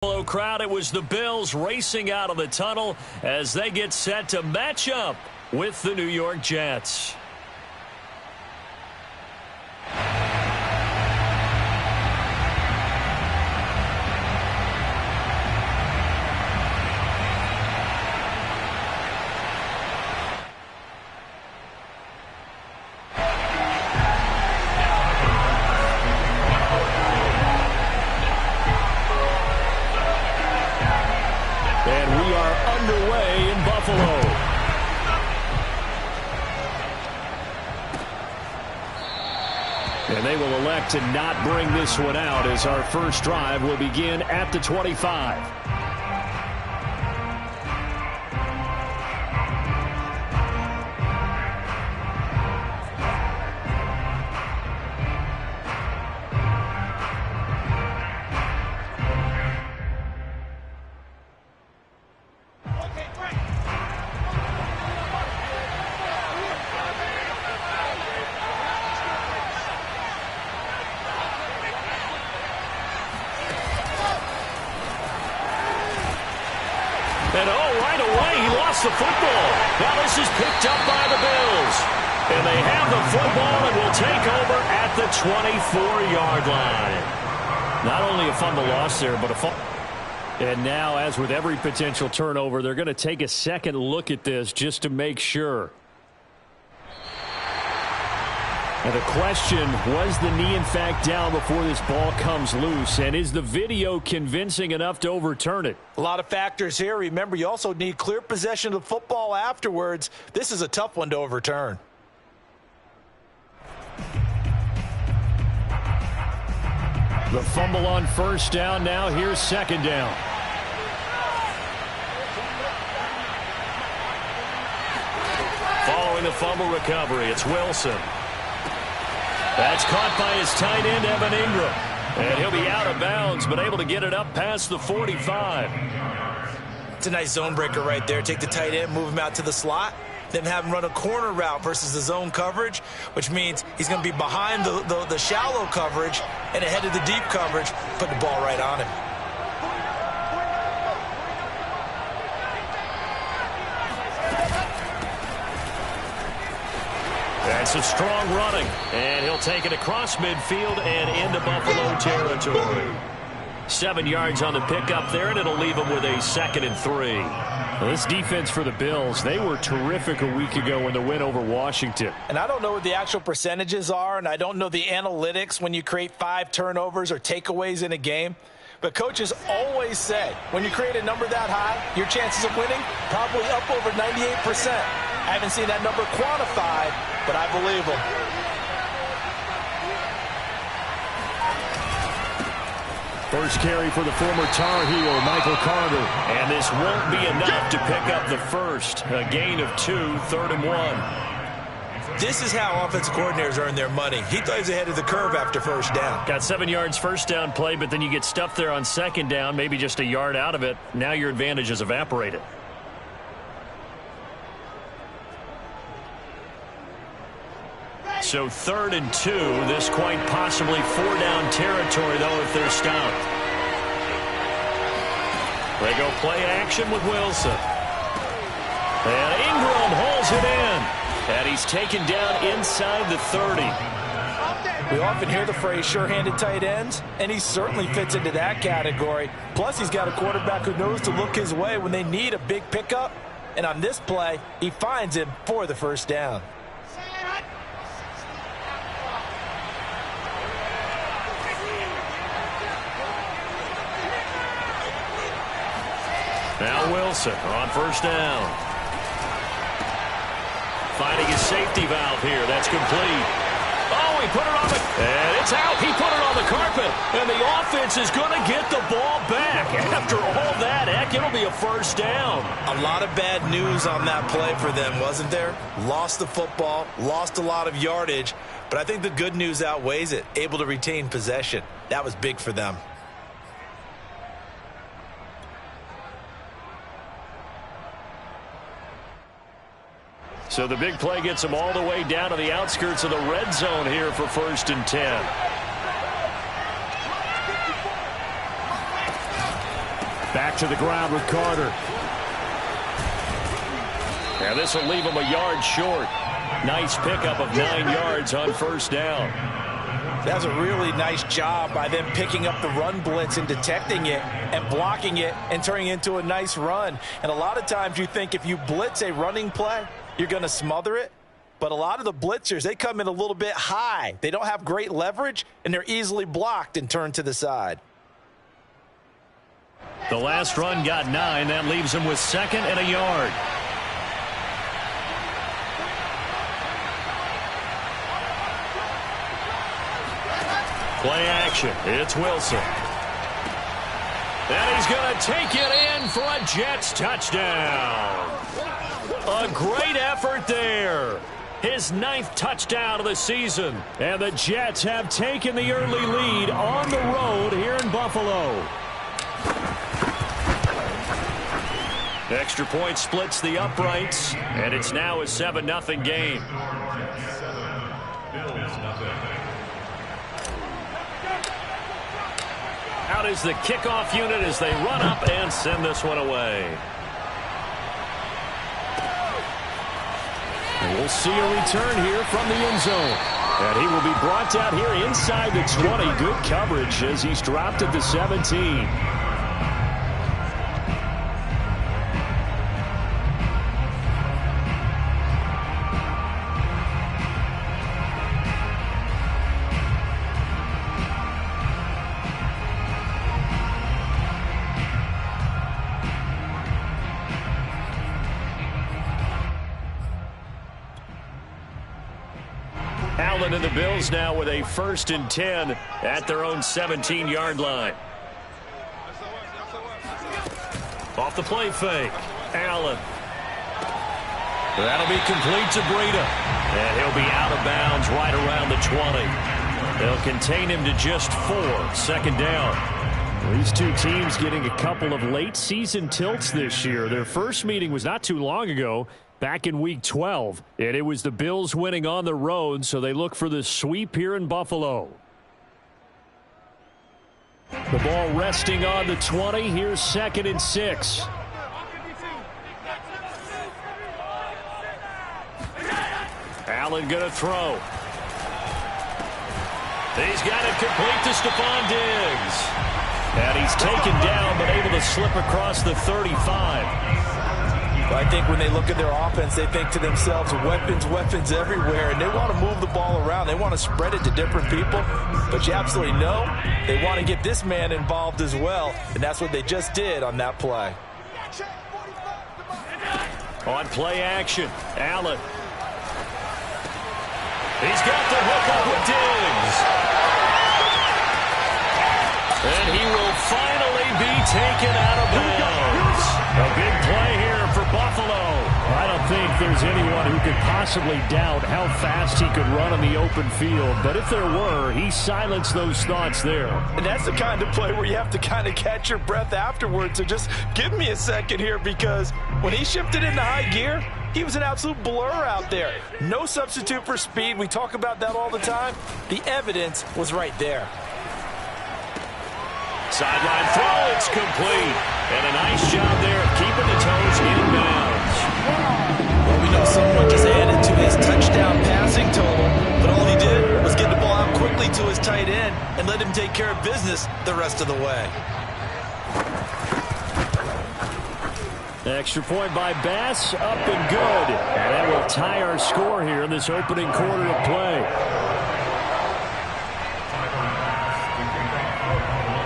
Hello, crowd. It was the Bills racing out of the tunnel as they get set to match up with the New York Jets. Underway in Buffalo. And they will elect to not bring this one out as our first drive will begin at the 25. And right away, he lost the football. Now this is picked up by the Bills. And they have the football and will take over at the 24-yard line. Not only a fumble loss there, but a fumble. And now, as with every potential turnover, they're going to take a second look at this just to make sure. And the question, was the knee in fact down before this ball comes loose? And is the video convincing enough to overturn it? A lot of factors here. Remember, you also need clear possession of the football afterwards. This is a tough one to overturn. The fumble on first down. Now here's second down. Following the fumble recovery, it's Wilson. That's caught by his tight end, Evan Ingram. And he'll be out of bounds, but able to get it up past the 45. It's a nice zone breaker right there. Take the tight end, move him out to the slot, then have him run a corner route versus the zone coverage, which means he's going to be behind the shallow coverage and ahead of the deep coverage, put the ball right on him. That's a strong running, and he'll take it across midfield and into Buffalo territory. 7 yards on the pickup there, and it'll leave him with a 2nd and 3. Well, this defense for the Bills, they were terrific a week ago in the win over Washington. And I don't know what the actual percentages are, and I don't know the analytics when you create 5 turnovers or takeaways in a game. But coaches always say, when you create a number that high, your chances of winning probably up over 98%. I haven't seen that number quantified, but I believe them. First carry for the former Tar Heel, Michael Carter. And this won't be enough to pick up the first. A gain of 2, 3rd and 1. This is how offensive coordinators earn their money. He thought he was ahead of the curve after first down. Got 7 yards first down play, but then you get stuffed there on second down, maybe just a yard out of it. Now your advantage has evaporated. So 3rd and 2, this quite possibly 4-down territory, though, if they're stopped. They go play action with Wilson. And Ingram holds it in. And he's taken down inside the 30. We often hear the phrase sure-handed tight ends, and he certainly fits into that category. Plus, he's got a quarterback who knows to look his way when they need a big pickup. And on this play, he finds him for the first down. Now Wilson on first down. Finding his safety valve here. That's complete. Oh, he put it on the... And it's out. He put it on the carpet. And the offense is going to get the ball back. After all that, heck, it'll be a first down. A lot of bad news on that play for them, wasn't there? Lost the football, lost a lot of yardage. But I think the good news outweighs it. Able to retain possession. That was big for them. So the big play gets them all the way down to the outskirts of the red zone here for 1st and 10. Back to the ground with Carter. Now this will leave him a yard short. Nice pickup of 9 yards on first down. That's a really nice job by them picking up the run blitz and detecting it and blocking it and turning it into a nice run. And a lot of times you think if you blitz a running play, you're going to smother it. But a lot of the blitzers, they come in a little bit high. They don't have great leverage, and they're easily blocked and turned to the side. The last run got 9. That leaves him with 2nd and a yard. Play action. It's Wilson. And he's going to take it in for a Jets touchdown. A great effort there. His 9th touchdown of the season. And the Jets have taken the early lead on the road here in Buffalo. Extra point splits the uprights, and it's now a 7-0 game. Out is the kickoff unit as they run up and send this one away. And we'll see a return here from the end zone. And he will be brought down here inside the 20. Good coverage as he's dropped at the 17. Allen and the Bills now with a 1st and 10 at their own 17-yard line. Off the play fake. Allen. That'll be complete to Breida. And he'll be out of bounds right around the 20. They'll contain him to just 4. 2nd down. These two teams getting a couple of late season tilts this year. Their first meeting was not too long ago, back in Week 12. And it was the Bills winning on the road, so they look for the sweep here in Buffalo. The ball resting on the 20. Here's 2nd and 6. Allen going to throw. He's got it complete to Stephon Diggs. And he's taken down, but able to slip across the 35. I think when they look at their offense, they think to themselves, weapons, weapons everywhere, and they want to move the ball around. They want to spread it to different people, but you absolutely know they want to get this man involved as well, and that's what they just did on that play. On play action, Allen. He's got the hook up with Diggs. And he will finally be taken out of bounds. A big play here for Buffalo. I don't think there's anyone who could possibly doubt how fast he could run on the open field. But if there were, he silenced those thoughts there. And that's the kind of play where you have to kind of catch your breath afterwards. So just give me a second here, because when he shifted into high gear, he was an absolute blur out there. No substitute for speed. We talk about that all the time. The evidence was right there. Sideline throw, it's complete. And a nice job there of keeping the toes inbounds. Well, we know someone just added to his touchdown passing total, but all he did was get the ball out quickly to his tight end and let him take care of business the rest of the way. Extra point by Bass, up and good. And that will tie our score here in this opening quarter of play.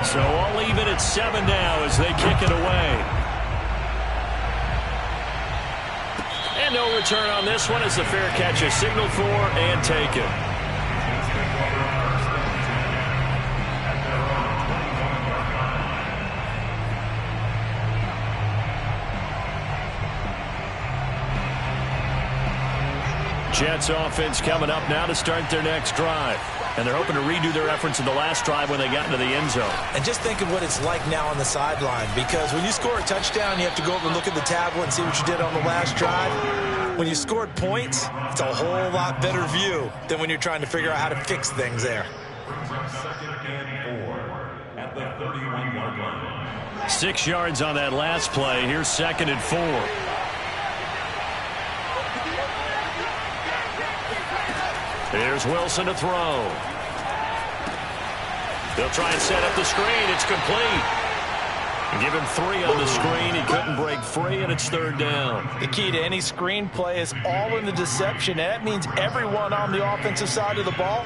So all even at 7 now as they kick it away. And no return on this one as the fair catch is signaled for and taken. Jets offense coming up now to start their next drive. And they're hoping to redo their efforts in the last drive when they got into the end zone. And just think of what it's like now on the sideline, because when you score a touchdown, you have to go over and look at the tablet and see what you did on the last drive. When you scored points, it's a whole lot better view than when you're trying to figure out how to fix things there. 6 yards on that last play. Here's 2nd and 4. Here's Wilson to throw. They'll try and set up the screen. It's complete. Give him 3 on the screen. He couldn't break free, and it's 3rd down. The key to any screen play is all in the deception. And that means everyone on the offensive side of the ball.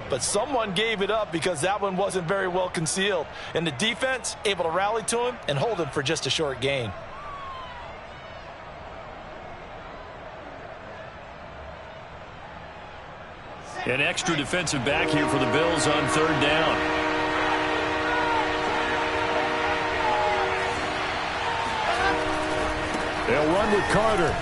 But someone gave it up because that one wasn't very well concealed. And the defense able to rally to him and hold him for just a short gain. An extra defensive back here for the Bills on 3rd down. They'll run with Carter.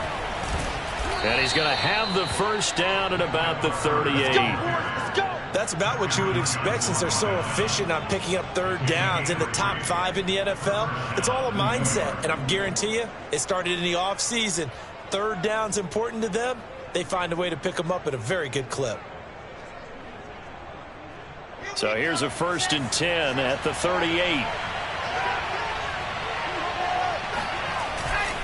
And he's going to have the 1st down at about the 38. Let's go. That's about what you would expect since they're so efficient on picking up 3rd downs in the top 5 in the NFL. It's all a mindset, and I'm guarantee you it started in the offseason. 3rd down's important to them. They find a way to pick them up at a very good clip. So here's a 1st and 10 at the 38.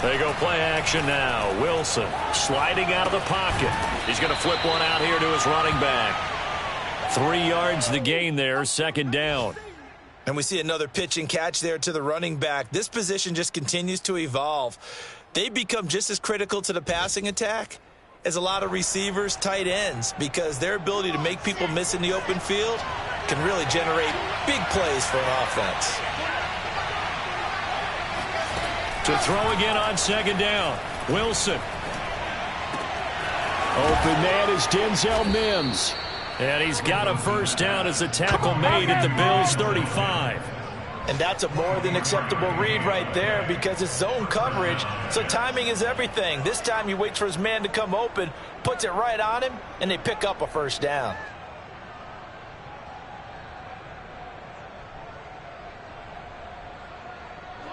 They go play action now. Wilson sliding out of the pocket. He's going to flip one out here to his running back. 3 yards the gain there, 2nd down. And we see another pitch and catch there to the running back. This position just continues to evolve. They become just as critical to the passing attack as a lot of receivers, tight ends, because their ability to make people miss in the open field can really generate big plays for an offense. To throw again on 2nd down. Wilson. Open man is Denzel Mims. And he's got a 1st down as a tackle made at the Bills' 35. And that's a more than acceptable read right there because it's zone coverage, so timing is everything. This time he waits for his man to come open, puts it right on him, and they pick up a 1st down.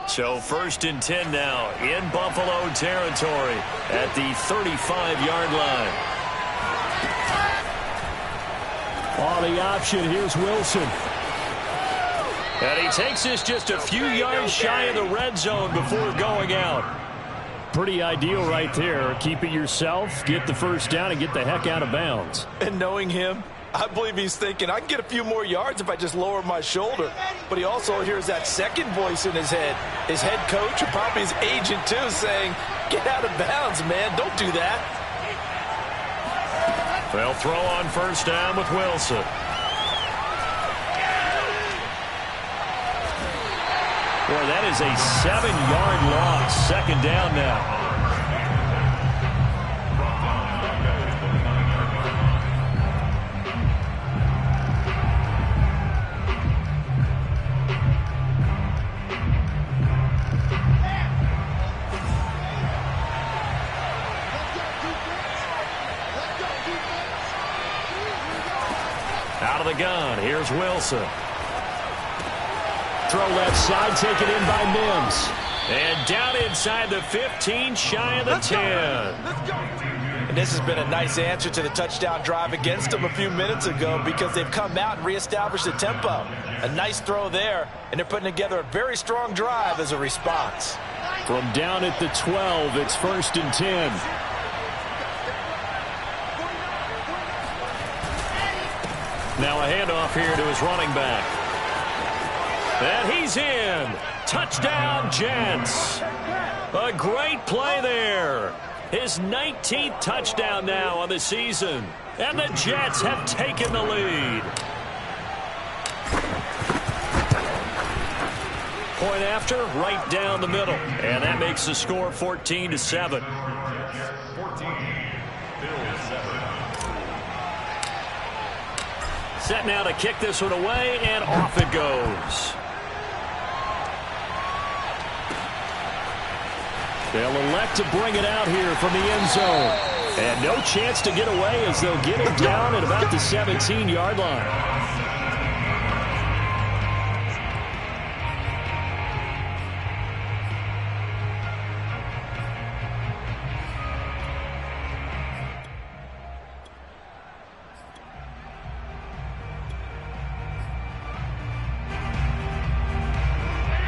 So 1st and 10 now in Buffalo territory at the 35-yard line. On the option, here's Wilson. And he takes this just a few yards shy of the red zone before going out. Pretty ideal right there. Keep it yourself, get the 1st down, and get the heck out of bounds. And knowing him, I believe he's thinking, I can get a few more yards if I just lower my shoulder. But he also hears that second voice in his head. His head coach, and probably his agent too, saying, get out of bounds, man. Don't do that. They'll throw on 1st down with Wilson. Boy, that is a 7-yard loss. 2nd down now. Out of the gun, here's Wilson. Throw left side, taken in by Mims. And down inside the 15, shy of the 10. And this has been a nice answer to the touchdown drive against them a few minutes ago because they've come out and reestablished the tempo. A nice throw there, and they're putting together a very strong drive as a response. From down at the 12, it's 1st and 10. Now a handoff here to his running back. And he's in. Touchdown, Jets. A great play there. His 19th touchdown now on the season. And the Jets have taken the lead. Point after, right down the middle. And that makes the score 14-7. Set now to kick this one away, and off it goes. They'll elect to bring it out here from the end zone. And no chance to get away as they'll get it down at about the 17-yard line.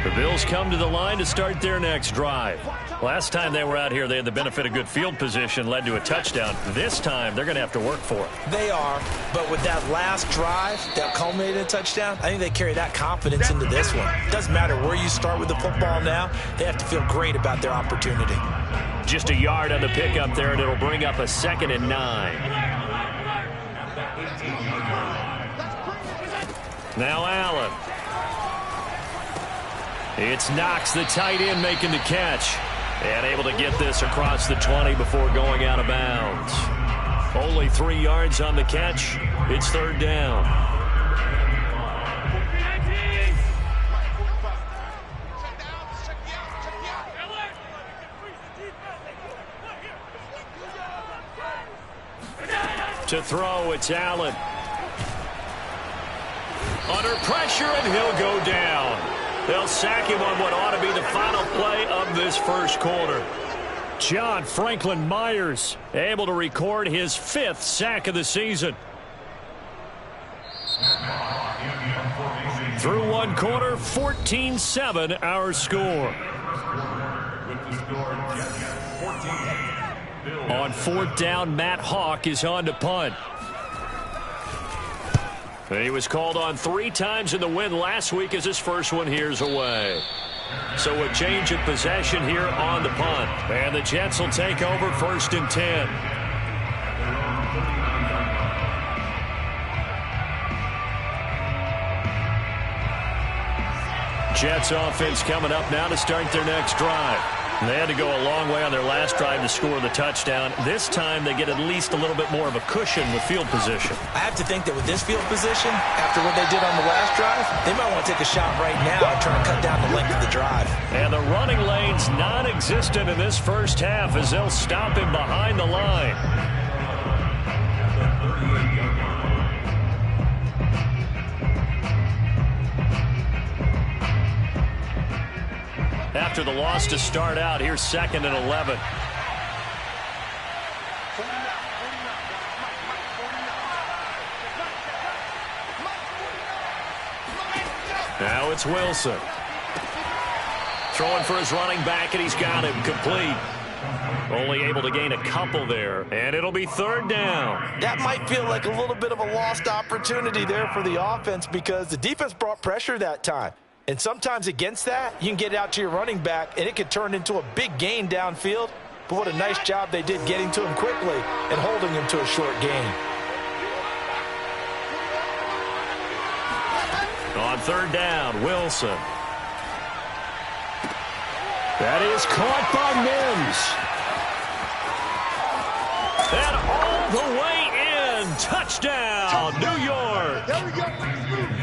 The Bills come to the line to start their next drive. Last time they were out here, they had the benefit of good field position, led to a touchdown. This time, they're going to have to work for it. They are, but with that last drive that culminated in a touchdown, I think they carry that confidence into this one. It doesn't matter where you start with the football now. They have to feel great about their opportunity. Just a yard on the pickup there, and it'll bring up a 2nd and 9. Now Allen. It's Knox, the tight end, making the catch. And able to get this across the 20 before going out of bounds. Only 3 yards on the catch. It's 3rd down. To throw, it's Allen. Under pressure, and he'll go down. They'll sack him on what ought to be the final play of this first quarter. John Franklin Myers able to record his 5th sack of the season. Through 1 quarter, 14-7 our score. On 4th down, Matt Hawk is on to punt. He was called on 3 times in the win last week as his first one here's away. So a change of possession here on the punt. And the Jets will take over 1st and 10. Jets offense coming up now to start their next drive. They had to go a long way on their last drive to score the touchdown. This time they get at least a little bit more of a cushion with field position. I have to think that with this field position, after what they did on the last drive, they might want to take a shot right now and try to cut down the length of the drive. And the running lane's non-existent in this first half as they'll stop him behind the line. After the loss to start out, here's 2nd and 11. Now it's Wilson. Throwing for his running back, and he's got him complete. Only able to gain a couple there, and it'll be 3rd down. That might feel like a little bit of a lost opportunity there for the offense because the defense brought pressure that time. And sometimes against that, you can get out to your running back, and it could turn into a big gain downfield. But what a nice job they did getting to him quickly and holding him to a short gain. On 3rd down, Wilson. That is caught by Mims. And all the way in. Touchdown, New York. There we go.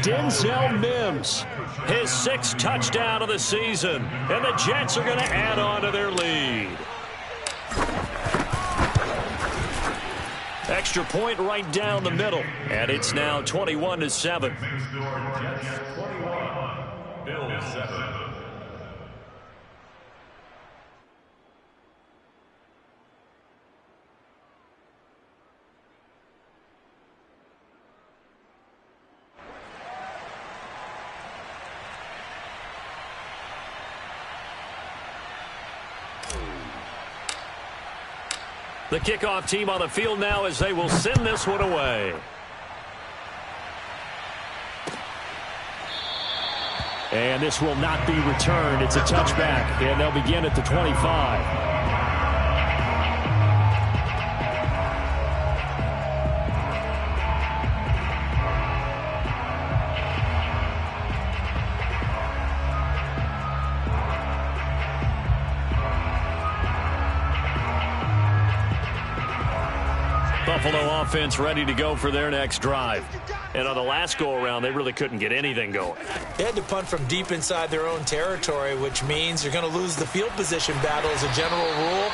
Denzel Mims, his 6th touchdown of the season. And the Jets are going to add on to their lead. Extra point right down the middle. And it's now 21-7. Bills 7. The kickoff team on the field now as they will send this one away. And this will not be returned. It's a touchback, and they'll begin at the 25. Buffalo offense ready to go for their next drive. And on the last go-around, they really couldn't get anything going. They had to punt from deep inside their own territory, which means you're going to lose the field position battle as a general rule.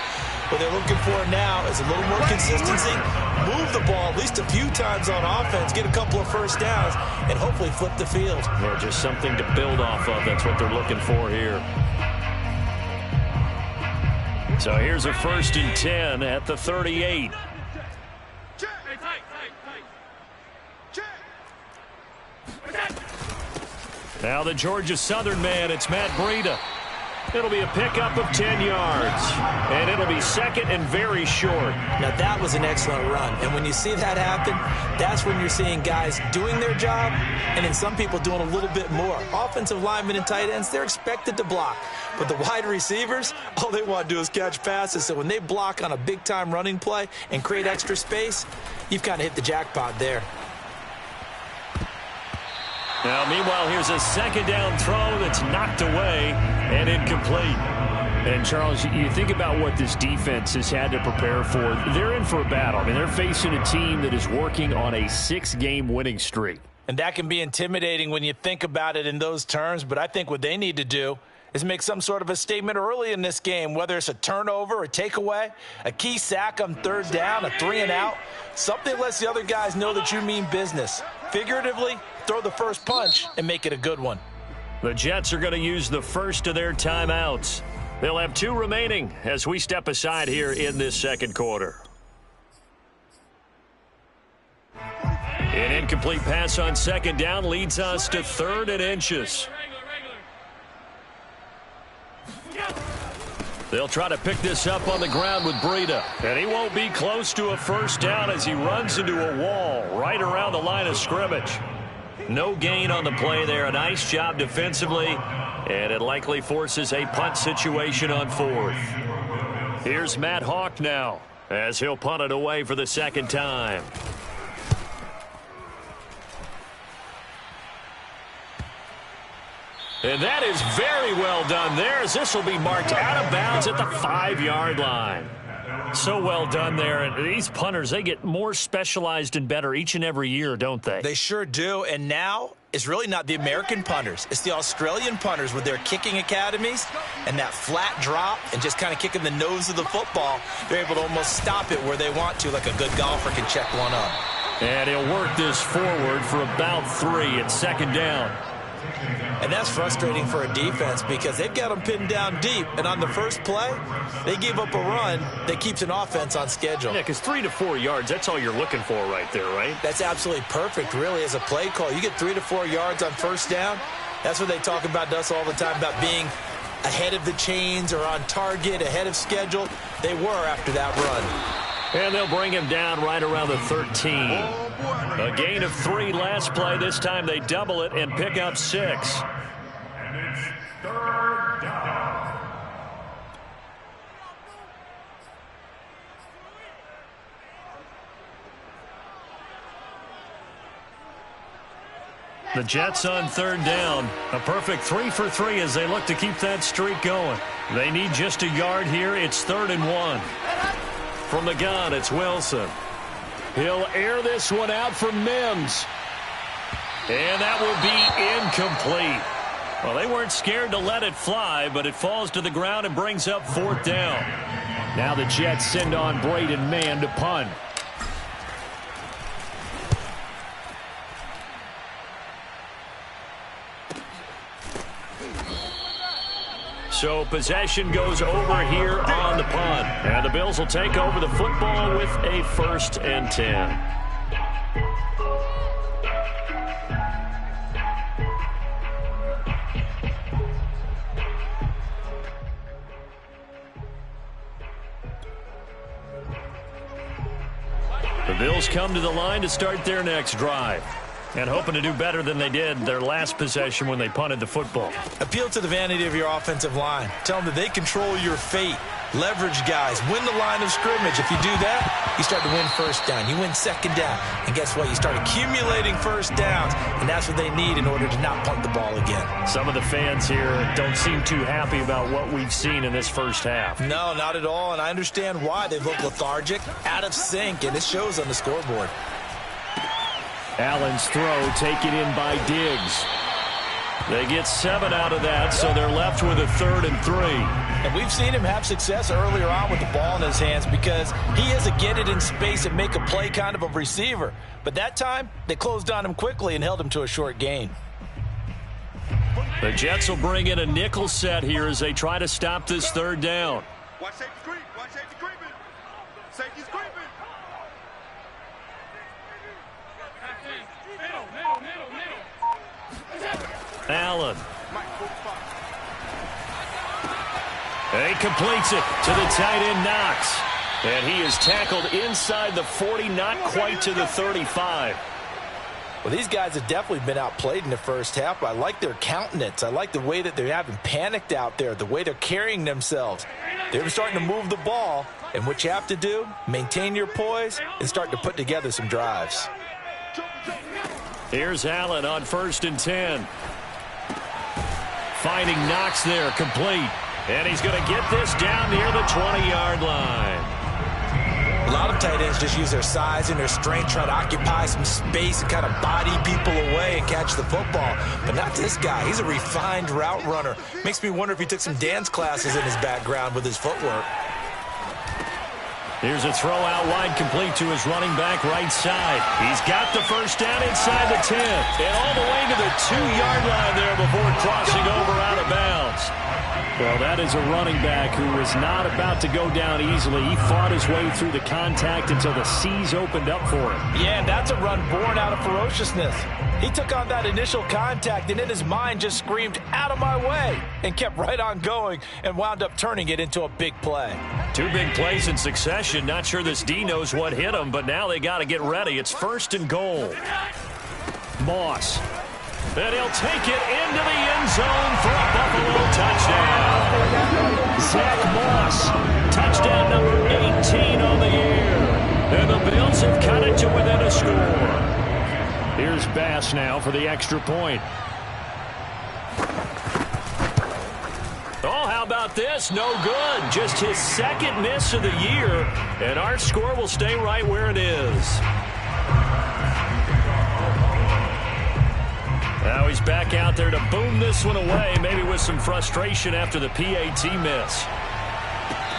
What they're looking for now is a little more consistency, move the ball at least a few times on offense, get a couple of first downs, and hopefully flip the field. Well, just something to build off of. That's what they're looking for here. So here's a 1st and 10 at the 38. Now the Georgia Southern man, it's Matt Breida. It'll be a pickup of 10 yards. And it'll be second and very short. Now that was an excellent run. And when you see that happen, that's when you're seeing guys doing their job and then some people doing a little bit more. Offensive linemen and tight ends, they're expected to block. But the wide receivers, all they want to do is catch passes. So when they block on a big-time running play and create extra space, you've kind of hit the jackpot there. Now, meanwhile, here's a second down throw that's knocked away and incomplete. And, Charles, you think about what this defense has had to prepare for. They're in for a battle. I mean, they're facing a team that is working on a 6-game winning streak. And that can be intimidating when you think about it in those terms. But I think what they need to do is make some sort of a statement early in this game, whether it's a turnover, a takeaway, a key sack on third down, a 3-and-out. Something lets the other guys know that you mean business. Figuratively, throw the first punch and make it a good one. The Jets are going to use the first of their timeouts. They'll have 2 remaining as we step aside here in this second quarter. An incomplete pass on second down leads us to 3rd and inches. They'll try to pick this up on the ground with Breida. And he won't be close to a first down as he runs into a wall right around the line of scrimmage. No gain on the play there. A nice job defensively. And it likely forces a punt situation on 4th. Here's Matt Hawk now as he'll punt it away for the second time. And that is very well done there, as this will be marked out of bounds at the 5-yard line. So well done there. And these punters, they get more specialized and better each and every year, don't they? They sure do. And now it's really not the American punters. It's the Australian punters with their kicking academies and that flat drop and just kind of kicking the nose of the football. They're able to almost stop it where they want to, like a good golfer can check one up. And he'll work this forward for about 3 at second down. And that's frustrating for a defense because they've got them pinned down deep. And on the first play, they give up a run that keeps an offense on schedule. Yeah, because 3 to 4 yards, that's all you're looking for right there, right? That's absolutely perfect, really, as a play call. You get 3 to 4 yards on first down. That's what they talk about to us all the time, about being ahead of the chains or on target, ahead of schedule. They were after that run. And they'll bring him down right around the 13. A gain of 3 last play. This time they double it and pick up 6. And it's 3rd down. The Jets on 3rd down. A perfect 3 for 3 as they look to keep that streak going. They need just a yard here. It's 3rd and 1. From the gun, it's Wilson. He'll air this one out for Mims. And that will be incomplete. Well, they weren't scared to let it fly, but it falls to the ground and brings up 4th down. Now the Jets send on Braden Mann to punt. So possession goes over here on the punt. And the Bills will take over the football with a 1st and 10. The Bills come to the line to start their next drive. And hoping to do better than they did their last possession when they punted the football. Appeal to the vanity of your offensive line. Tell them that they control your fate. Leverage guys. Win the line of scrimmage. If you do that, you start to win first down. You win second down. And guess what? You start accumulating first downs. And that's what they need in order to not punt the ball again. Some of the fans here don't seem too happy about what we've seen in this first half. No, not at all. And I understand why. They look lethargic, out of sync, and it shows on the scoreboard. Allen's throw taken in by Diggs. They get 7 out of that, so they're left with a 3rd and 3. And we've seen him have success earlier on with the ball in his hands because he is a get it in space and make a play kind of a receiver. But that time, they closed on him quickly and held him to a short gain. The Jets will bring in a nickel set here as they try to stop this 3rd down. Watch safety creep. Watch safety creeping. Safety's creeping. Allen. And he completes it to the tight end, Knox. And he is tackled inside the 40, not quite to the 35. Well, these guys have definitely been outplayed in the first half, but I like their countenance. I like the way that they haven't panicked out there, the way they're carrying themselves. They're starting to move the ball, and what you have to do, maintain your poise and start to put together some drives. Here's Allen on 1st and 10. Finding Knox there, complete. And he's going to get this down near the 20-yard line. A lot of tight ends just use their size and their strength, try to occupy some space and kind of body people away and catch the football. But not this guy. He's a refined route runner. Makes me wonder if he took some dance classes in his background with his footwork. Here's a throw out wide, complete to his running back right side. He's got the first down inside the 10. And all the way to the 2-yard line there before crossing over out of bounds. Well, that is a running back who is not about to go down easily. He fought his way through the contact until the seas opened up for him. Yeah, and that's a run born out of ferociousness. He took on that initial contact and in his mind just screamed, "Out of my way," and kept right on going and wound up turning it into a big play. 2 big plays in succession. Not sure this D knows what hit him, but now they got to get ready. It's 1st and goal. Moss. And he'll take it into the end zone for a Buffalo touchdown. Zach Moss, touchdown number 18 on the year. And the Bills have cut it to within a score. Here's Bass now for the extra point. Oh, how about this? No good. Just his 2nd miss of the year. And our score will stay right where it is. Now he's back out there to boom this one away, maybe with some frustration after the PAT miss.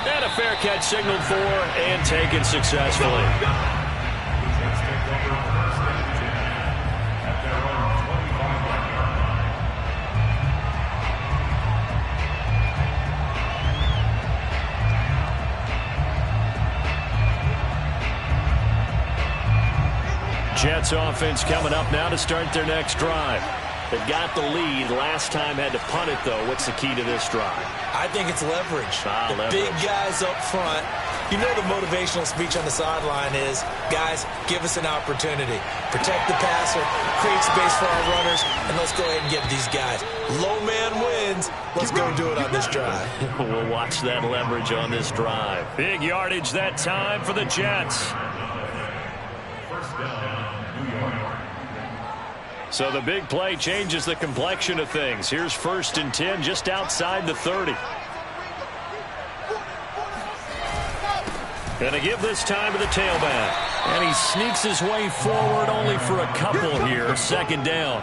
And a fair catch signaled for and taken successfully. Jets offense coming up now to start their next drive. They got the lead. Last time had to punt it, though. What's the key to this drive? I think it's leverage. Leverage. Big guys up front. You know the motivational speech on the sideline is, guys, give us an opportunity. Protect the passer, create space for our runners, and let's go ahead and get these guys. Low man wins. Let's go do it on this drive. We'll watch that leverage on this drive. Big yardage that time for the Jets. So the big play changes the complexion of things. Here's 1st and 10 just outside the 30. Going to give this time to the tailback. And he sneaks his way forward only for a couple here. 2nd down.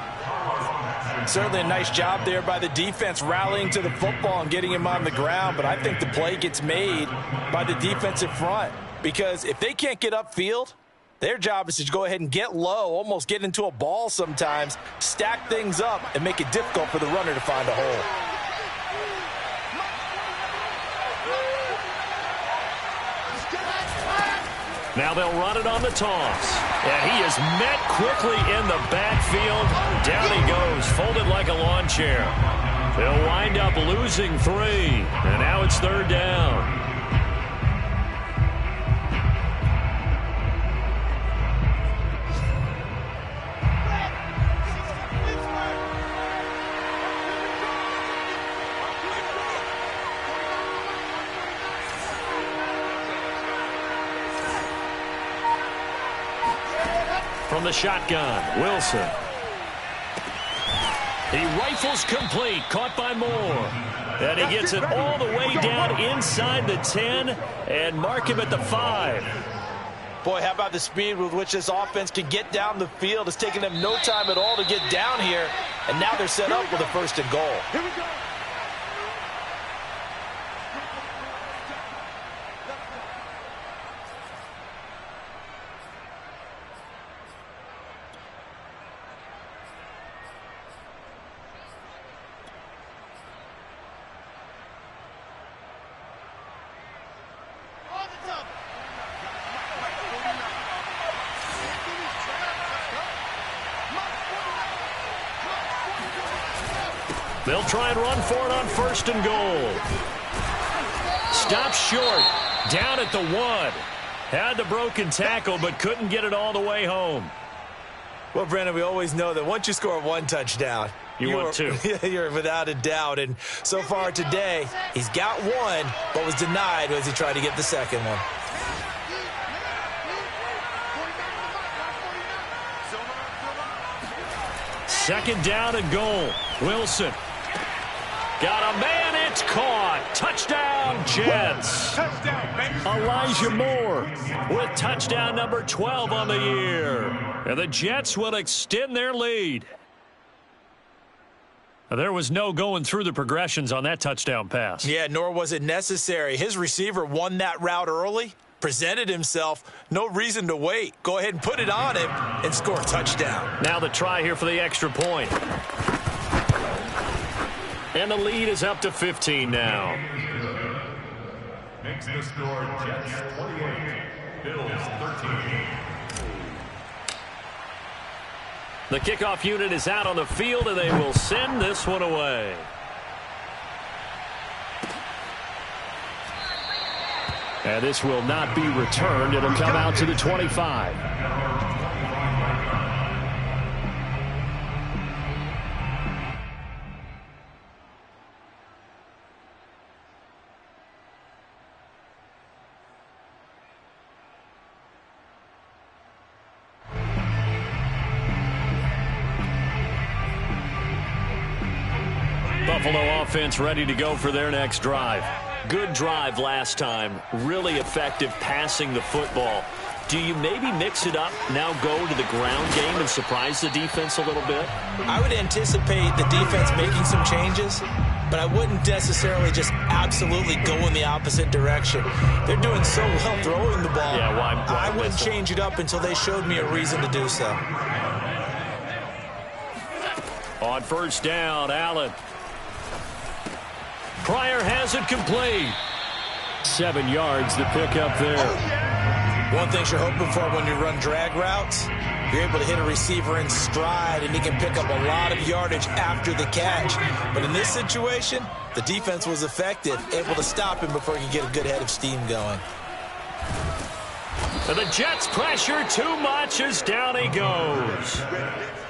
Certainly a nice job there by the defense rallying to the football and getting him on the ground. But I think the play gets made by the defensive front. Because if they can't get upfield, their job is to go ahead and get low, almost get into a ball sometimes, stack things up, and make it difficult for the runner to find a hole. Now they'll run it on the toss. And he is met quickly in the backfield. Down he goes, folded like a lawn chair. They'll wind up losing 3. And now it's 3rd down. From the shotgun, Wilson. He rifles complete, caught by Moore. And he gets it all the way down inside the 10 and mark him at the 5. Boy, how about the speed with which this offense can get down the field? It's taken them no time at all to get down here, and now they're set up with a 1st and goal. Here we go. They'll try and run for it on 1st and goal. Stop short. Down at the 1. Had the broken tackle, but couldn't get it all the way home. Well, Brandon, we always know that once you score 1 touchdown, you want 2. You're without a doubt. And so far today, he's got 1, but was denied as he tried to get the second one. Second down and goal. Wilson. Got a man, it's caught. Touchdown, Jets. Elijah Moore with touchdown number 12 on the year. And the Jets will extend their lead. There was no going through the progressions on that touchdown pass. Yeah, nor was it necessary. His receiver won that route early, presented himself, no reason to wait. Go ahead and put it on him and score a touchdown. Now the try here for the extra point. And the lead is up to 15 now. Makes the score Jets 28, Bills 13. The kickoff unit is out on the field, and they will send this one away. And this will not be returned. It'll come out to the 25. Buffalo offense ready to go for their next drive. Good drive last time. Really effective passing the football. Do you maybe mix it up, now go to the ground game and surprise the defense a little bit? I would anticipate the defense making some changes, but I wouldn't necessarily just absolutely go in the opposite direction. They're doing so well throwing the ball. Yeah, why I wouldn't change it up until they showed me a reason to do so. On 1st down, Allen. Pryor has it complete. 7 yards to pick up there. One thing you're hoping for when you run drag routes, you're able to hit a receiver in stride, and he can pick up a lot of yardage after the catch. But in this situation, the defense was effective, able to stop him before he could get a good head of steam going. And the Jets pressure too much as down he goes.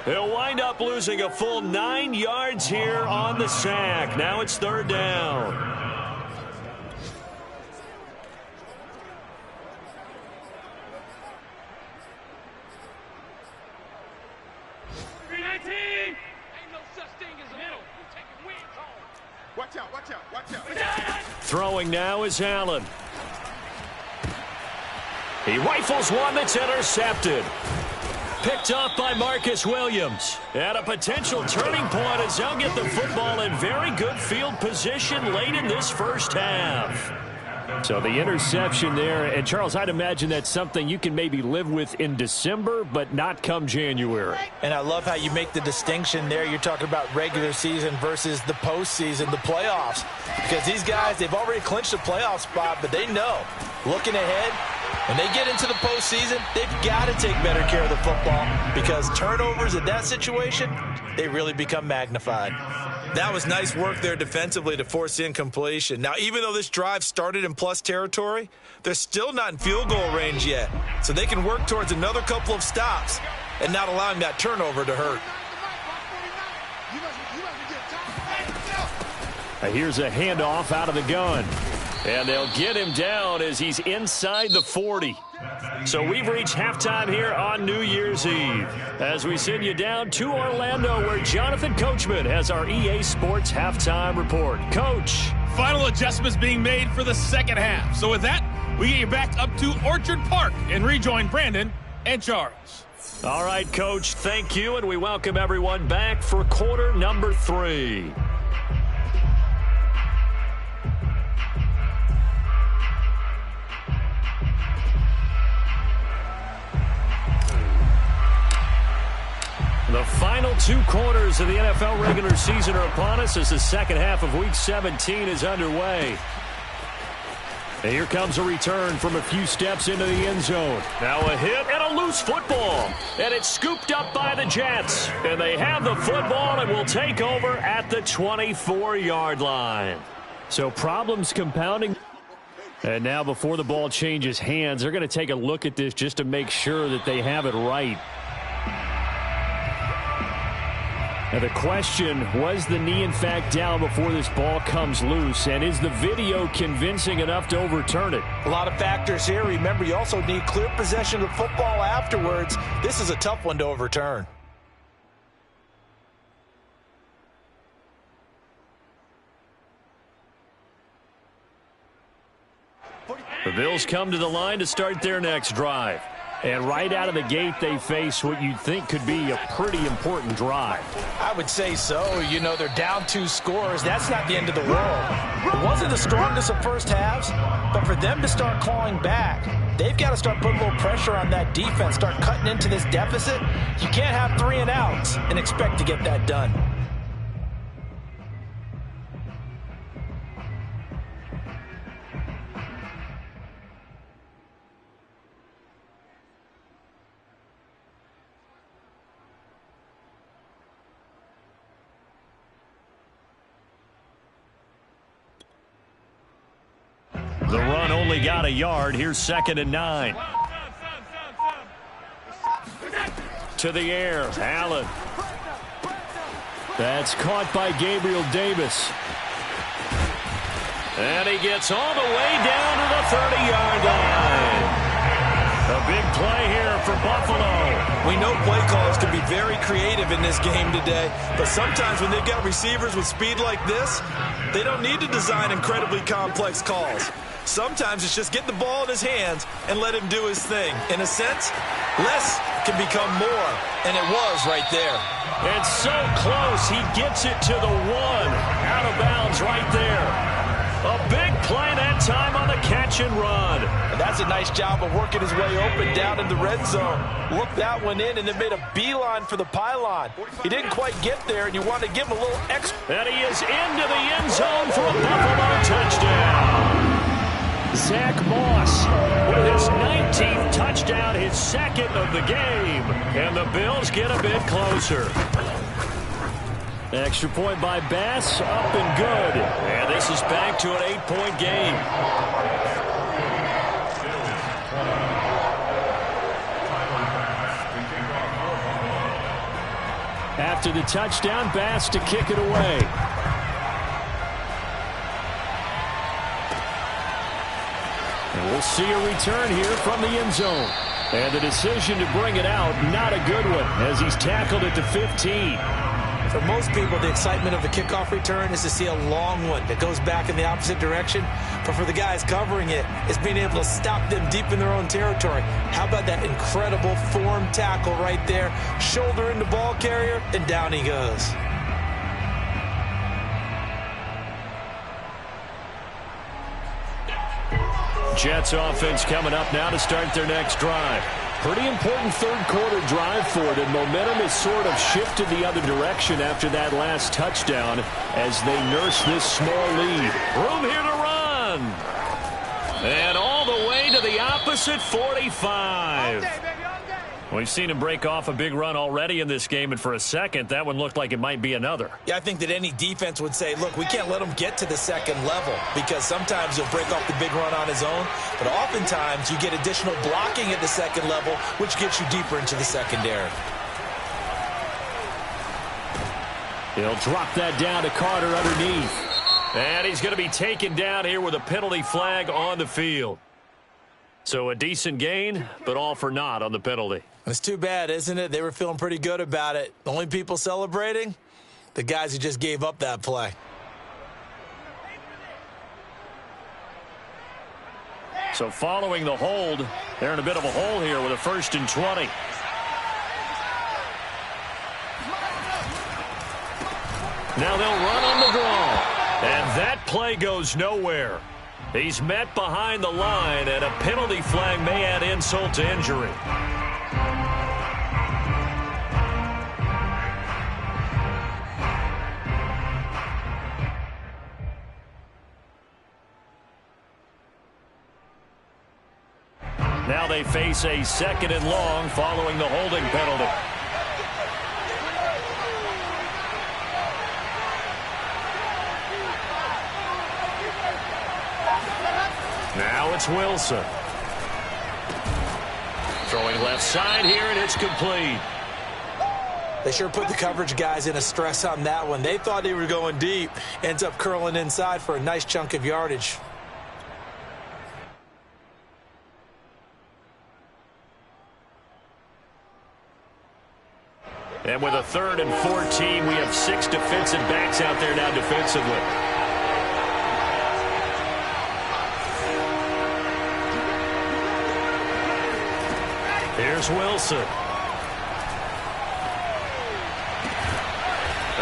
He'll wind up losing a full 9 yards here on the sack. Now it's 3rd down. Ain't no such thing as a middle. We're taking wings home. Watch out, watch out, watch out. Throwing now is Allen. He rifles one that's intercepted. Picked off by Marcus Williams. And a potential turning point as they'll get the football in very good field position late in this first half. So the interception there. And, Charles, I'd imagine that's something you can maybe live with in December, but not come January. And I love how you make the distinction there. You're talking about regular season versus the postseason, the playoffs. Because these guys, they've already clinched a playoff spot, but they know, looking ahead, when they get into the postseason, they've got to take better care of the football because turnovers in that situation, they really become magnified. That was nice work there defensively to force incompletion. Now, even though this drive started in plus territory, they're still not in field goal range yet. So they can work towards another couple of stops and not allowing that turnover to hurt. Here's a handoff out of the gun. And they'll get him down as he's inside the 40. So we've reached halftime here on New Year's Eve as we send you down to Orlando where Jonathan Coachman has our EA Sports halftime report. Coach. Final adjustments being made for the second half. So with that, we get you back up to Orchard Park and rejoin Brandon and Charles. All right, Coach, thank you, and we welcome everyone back for quarter number 3. The final 2 quarters of the NFL regular season are upon us as the second half of Week 17 is underway. And here comes a return from a few steps into the end zone. Now a hit and a loose football. And it's scooped up by the Jets. And they have the football and will take over at the 24-yard line. So problems compounding. And now before the ball changes hands, they're going to take a look at this just to make sure that they have it right. Now the question, was the knee in fact down before this ball comes loose? And is the video convincing enough to overturn it? A lot of factors here. Remember, you also need clear possession of the football afterwards. This is a tough one to overturn. The Bills come to the line to start their next drive. And right out of the gate, they face what you'd think could be a pretty important drive. I would say so. You know, they're down 2 scores. That's not the end of the world. It wasn't the strongest of first halves, but for them to start clawing back, they've got to start putting a little pressure on that defense, start cutting into this deficit. You can't have 3 and outs and expect to get that done. The run only got a yard. Here's 2nd and 9. To the air. Allen. That's caught by Gabriel Davis. And he gets all the way down to the 30-yard line. A big play here for Buffalo. We know play callers can be very creative in this game today, but sometimes when they've got receivers with speed like this, they don't need to design incredibly complex calls. Sometimes it's just get the ball in his hands and let him do his thing. In a sense, less can become more, and it was right there. It's so close, he gets it to the 1. Out of bounds right there. A big play that time on the catch and run. And that's a nice job of working his way open down in the red zone. Looked that one in and then made a beeline for the pylon. He didn't quite get there, and you want to give him a little extra. And he is into the end zone for a Buffalo touchdown. Zach Moss with his 19th touchdown, his 2nd of the game. And the Bills get a bit closer. Extra point by Bass, up and good. And this is back to an 8-point game. After the touchdown, Bass to kick it away. And we'll see a return here from the end zone. And the decision to bring it out, not a good one, as he's tackled at the 15. For most people, the excitement of the kickoff return is to see a long one that goes back in the opposite direction. But for the guys covering it, it's being able to stop them deep in their own territory. How about that incredible form tackle right there? Shoulder in the ball carrier, and down he goes. Jets offense coming up now to start their next drive. Pretty important third-quarter drive for them. Momentum has sort of shifted the other direction after that last touchdown as they nurse this small lead. Room here to run. And all the way to the opposite 45. We've seen him break off a big run already in this game, and for a second, that one looked like it might be another. Yeah, I think that any defense would say, look, we can't let him get to the second level because sometimes he'll break off the big run on his own, but oftentimes you get additional blocking at the second level, which gets you deeper into the secondary. He'll drop that down to Carter underneath. And he's going to be taken down here with a penalty flag on the field. So a decent gain, but all for naught on the penalty. It's too bad, isn't it? They were feeling pretty good about it. The only people celebrating, the guys who just gave up that play. So following the hold, they're in a bit of a hole here with a 1st and 20. Now they'll run on the draw. And that play goes nowhere. He's met behind the line, and a penalty flag may add insult to injury. Now they face a 2nd and long following the holding penalty. Now it's Wilson. Throwing left side here, and it's complete. They sure put the coverage guys in a stress on that one. They thought they were going deep. Ends up curling inside for a nice chunk of yardage. And with a 3rd and 14, we have 6 defensive backs out there now defensively. Here's Wilson.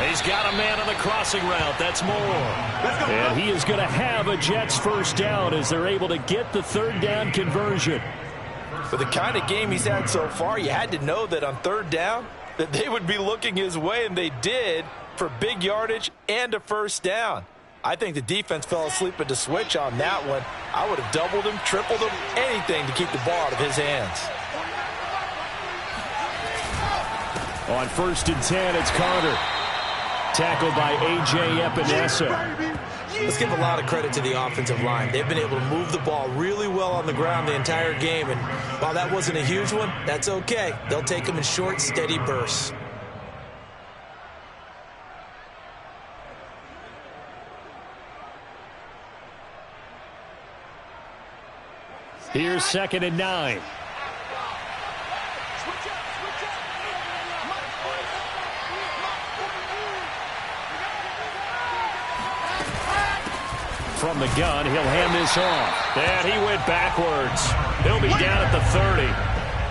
He's got a man on the crossing route. That's Moore. And he is going to have a Jets first down as they're able to get the 3rd down conversion. For the kind of game he's had so far, you had to know that on 3rd down that they would be looking his way, and they did, for big yardage and a first down. I think the defense fell asleep at the switch on that one. I would have doubled him, tripled him, anything to keep the ball out of his hands. On 1st and 10, it's Carter. Tackled by A.J. Epinesa. Let's give a lot of credit to the offensive line. They've been able to move the ball really well on the ground the entire game, and while that wasn't a huge one, that's okay. They'll take them in short, steady bursts. Here's 2nd and 9. From the gun, he'll hand this off. And he went backwards. He'll be down at the 30.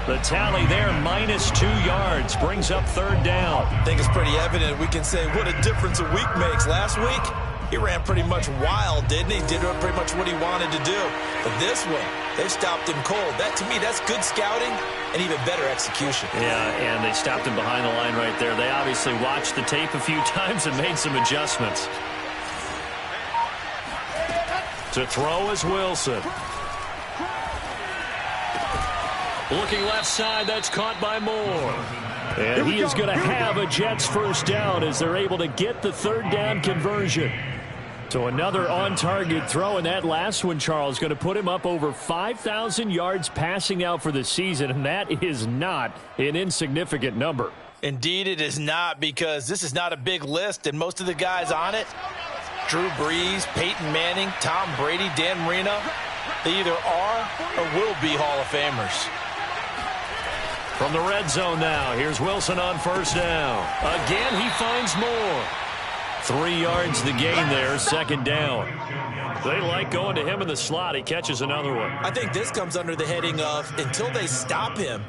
The tally there, -2 yards, brings up 3rd down. I think it's pretty evident. We can say what a difference a week makes. Last week, he ran pretty much wild, didn't he? Did pretty much what he wanted to do. But this one, they stopped him cold. That, to me, that's good scouting and even better execution. Yeah, and they stopped him behind the line right there. They obviously watched the tape a few times and made some adjustments. To throw is Wilson. Looking left side, that's caught by Moore. And he is going to have a Jets first down as they're able to get the 3rd down conversion. So another on-target throw, and that last one, Charles, going to put him up over 5,000 yards passing out for the season, and that is not an insignificant number. Indeed it is not, because this is not a big list, and most of the guys on it, Drew Brees, Peyton Manning, Tom Brady, Dan Marino, they either are or will be Hall of Famers. From the red zone now, here's Wilson on 1st down. Again, he finds Moore. 3 yards the gain there, 2nd down. They like going to him in the slot. He catches another one. I think this comes under the heading of, until they stop him,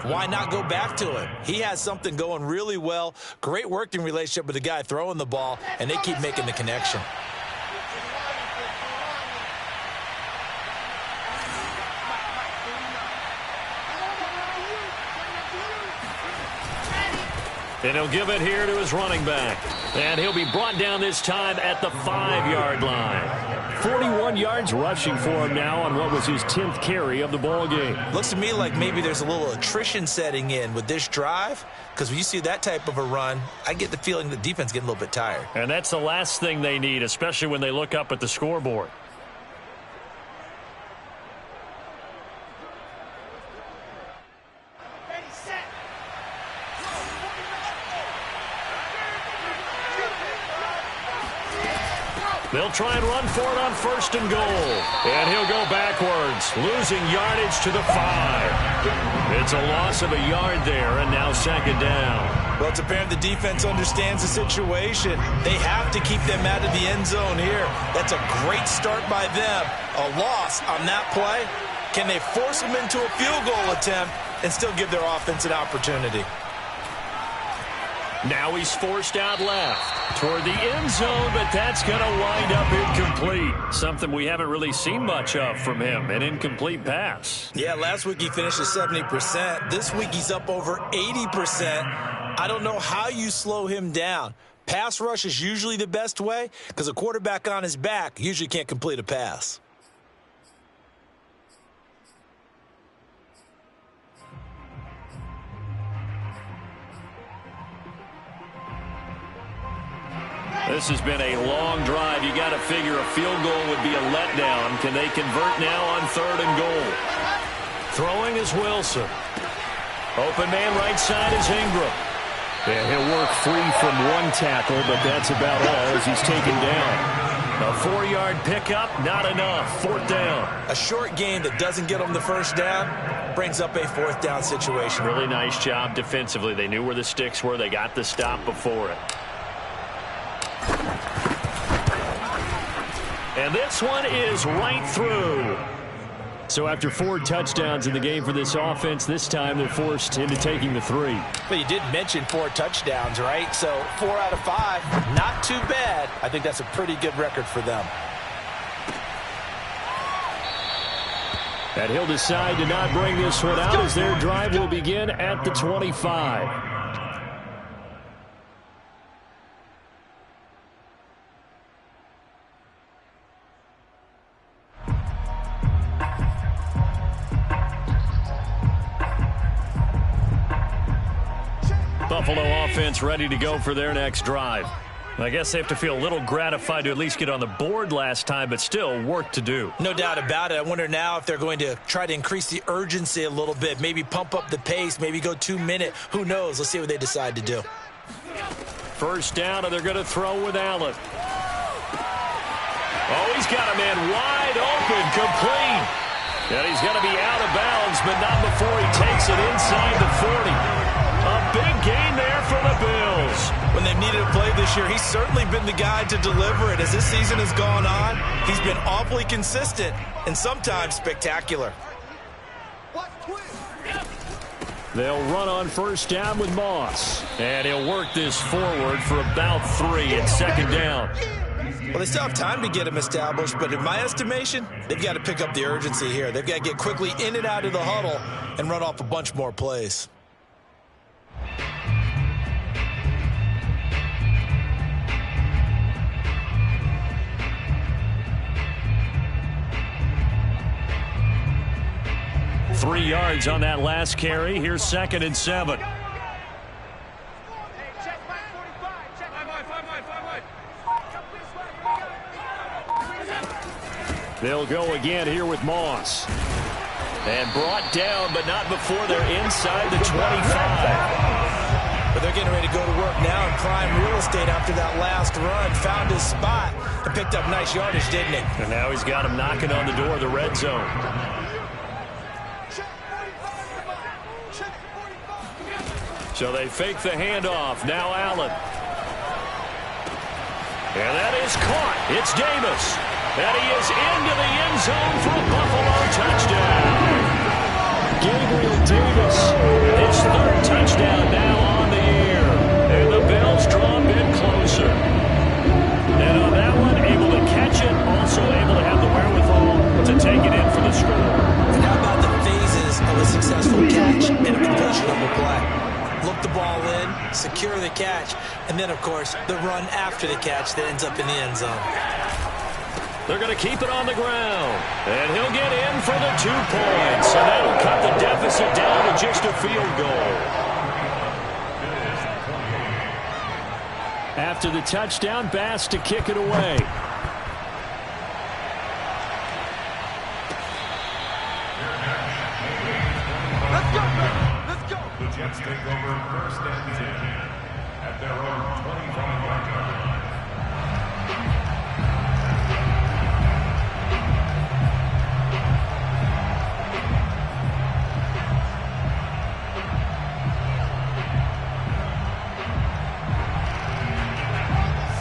why not go back to him? He has something going really well. Great working relationship with the guy throwing the ball, and they keep making the connection. And he'll give it here to his running back. And he'll be brought down this time at the 5-yard line. 41 yards rushing for him now on what was his 10th carry of the ball game. Looks to me like maybe there's a little attrition setting in with this drive, because when you see that type of a run, I get the feeling the defense getting a little bit tired. And that's the last thing they need, especially when they look up at the scoreboard. They'll try and run for it on 1st and goal. And he'll go backwards, losing yardage to the 5. It's a loss of a yard there, and now 2nd down. Well, it's apparent the defense understands the situation. They have to keep them out of the end zone here. That's a great start by them. A loss on that play. Can they force them into a field goal attempt and still give their offense an opportunity? Now he's forced out left toward the end zone, but that's going to wind up incomplete. Something we haven't really seen much of from him, an incomplete pass. Yeah, last week he finished at 70%. This week he's up over 80%. I don't know how you slow him down. Pass rush is usually the best way, because a quarterback on his back usually can't complete a pass. This has been a long drive. You got to figure a field goal would be a letdown. Can they convert now on 3rd and goal? Throwing is Wilson. Open man right side is Ingram. And he'll work free from one tackle, but that's about all as he's taken down. A 4-yard pickup, not enough. 4th down. A short game that doesn't get them the first down brings up a 4th down situation. Really nice job defensively. They knew where the sticks were. They got the stop before it. And this one is right through. So after 4 touchdowns in the game for this offense, this time they're forced into taking the 3. But you did mention 4 touchdowns, right? So 4 out of 5, not too bad. I think that's a pretty good record for them. And he'll decide to not bring this one out as their drive will begin at the 25. Buffalo offense ready to go for their next drive. I guess they have to feel a little gratified to at least get on the board last time, but still work to do. No doubt about it. I wonder now if they're going to try to increase the urgency a little bit, maybe pump up the pace, maybe go 2-minute. Who knows? Let's see what they decide to do. 1st down, and they're going to throw with Allen. Oh, he's got a man wide open, complete. And he's going to be out of bounds, but not before he takes it inside the 40. A big gain there for the Bills. When they've needed a play this year, he's certainly been the guy to deliver it. As this season has gone on, he's been awfully consistent and sometimes spectacular. They'll run on 1st down with Moss. And he'll work this forward for about 3 at 2nd down. Well, they still have time to get him established, but in my estimation, they've got to pick up the urgency here. They've got to get quickly in and out of the huddle and run off a bunch more plays. Three yards on that last carry. Here's 2nd and 7. They'll go again here with Moss. And brought down, but not before they're inside the 25. But they're getting ready to go to work now and prime real estate after that last run. Found his spot and picked up nice yardage, didn't he? And now he's got him knocking on the door of the red zone. So they fake the handoff. Now Allen. And that is caught. It's Davis. And he is into the end zone for a Buffalo touchdown. Gabriel Davis, his 3rd touchdown now on the year. And the Bills draw a bit closer. And on that one, able to catch it, also able to have the wherewithal to take it in for the score. And how about the phases of a successful catch and a completion of a play? Look the ball in, secure the catch, and then, of course, the run after the catch that ends up in the end zone. They're going to keep it on the ground. And he'll get in for the 2 points. And that'll cut the deficit down to just a field goal. After the touchdown, Bass to kick it away. Let's go, man. Let's go. The Jets take over 1st and 10 at their own 25-yard line.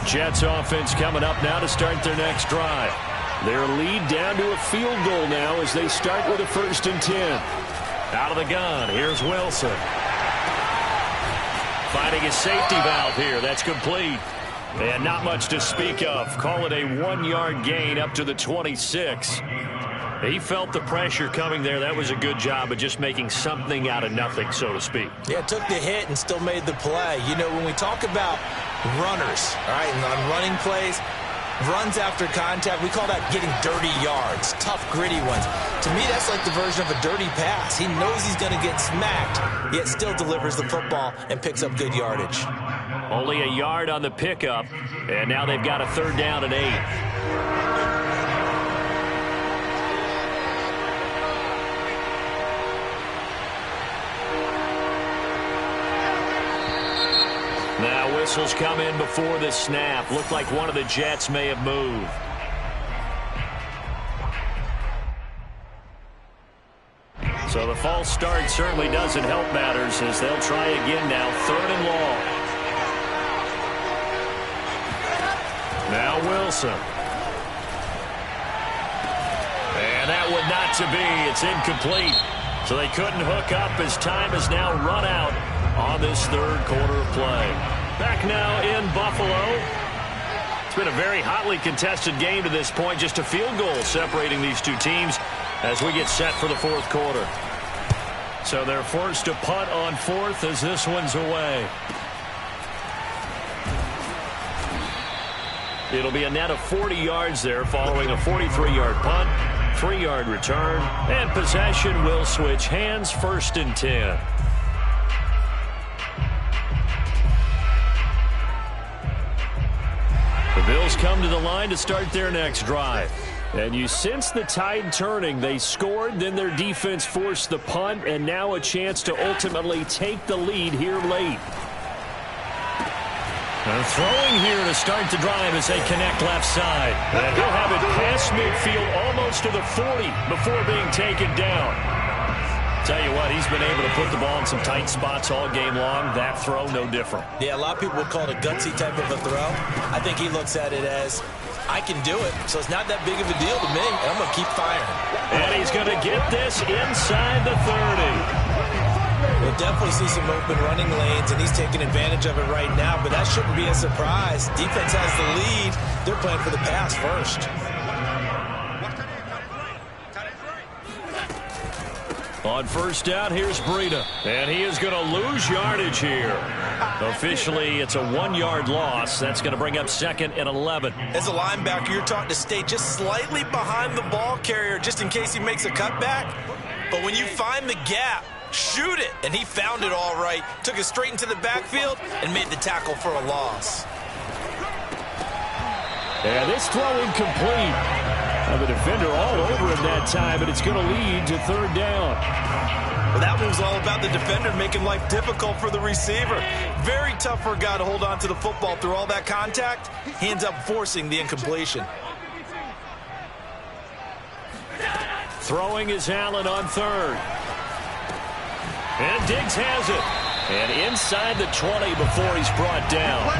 Jets offense coming up now to start their next drive. Their lead down to a field goal now as they start with a 1st and 10. Out of the gun, here's Wilson. Finding a safety valve here, that's complete. And not much to speak of. Call it a 1-yard gain up to the 26. He felt the pressure coming there. That was a good job of just making something out of nothing, so to speak. Yeah, took the hit and still made the play. You know, when we talk about runners, all right, and on running plays, runs after contact, we call that getting dirty yards, tough, gritty ones. To me, that's like the version of a dirty pass. He knows he's going to get smacked, yet still delivers the football and picks up good yardage. Only a yard on the pickup, and now they've got a 3rd down and 8. Now whistles come in before the snap. Looked like one of the Jets may have moved. So the false start certainly doesn't help matters as they'll try again now. 3rd and long. Now Wilson. And that would not to be. It's incomplete. So they couldn't hook up as time has now run out on this 3rd quarter of play. Back now in Buffalo. It's been a very hotly contested game to this point. Just a field goal separating these two teams as we get set for the 4th quarter. So they're forced to punt on 4th as this one's away. It'll be a net of 40 yards there following a 43-yard punt, 3-yard return, and possession will switch hands. 1st and 10. The Bills come to the line to start their next drive. And you sense the tide turning. They scored, then their defense forced the punt, and now a chance to ultimately take the lead here late. And throwing here to start the drive as they connect left side. And he'll have it past midfield almost to the 40 before being taken down. Tell you what, he's been able to put the ball in some tight spots all game long. That throw, no different. Yeah, a lot of people would call it a gutsy type of a throw. I think he looks at it as, I can do it, so it's not that big of a deal to me, and I'm going to keep firing. And he's going to get this inside the 30. We'll definitely see some open running lanes, and he's taking advantage of it right now, but that shouldn't be a surprise. Defense has the lead. They're playing for the pass first. On 1st down, here's Breida. And he is going to lose yardage here. Officially, it's a 1-yard loss. That's going to bring up 2nd and 11. As a linebacker, you're taught to stay just slightly behind the ball carrier just in case he makes a cutback. But when you find the gap, shoot it. And he found it all right. Took it straight into the backfield and made the tackle for a loss. And this throw incomplete. The defender all over him that time, but it's going to lead to 3rd down. Well, that one was all about the defender making life difficult for the receiver. Very tough for a guy to hold on to the football through all that contact. He ends up forcing the incompletion. Throwing is Allen on 3rd. And Diggs has it. And inside the 20 before he's brought down.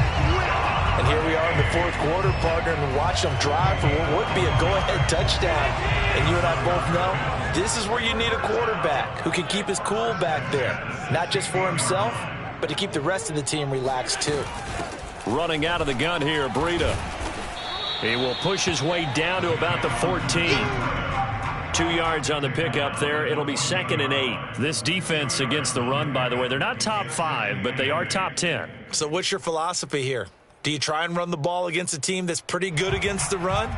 And here we are in the 4th quarter, partner, and watch them drive for what would be a go-ahead touchdown. And you and I both know this is where you need a quarterback who can keep his cool back there. Not just for himself, but to keep the rest of the team relaxed too. Running out of the gun here, Breida. He will push his way down to about the 14. 2 yards on the pickup there. It'll be 2nd and 8. This defense against the run, by the way, they're not top 5, but they are top 10. So what's your philosophy here? Do you try and run the ball against a team that's pretty good against the run?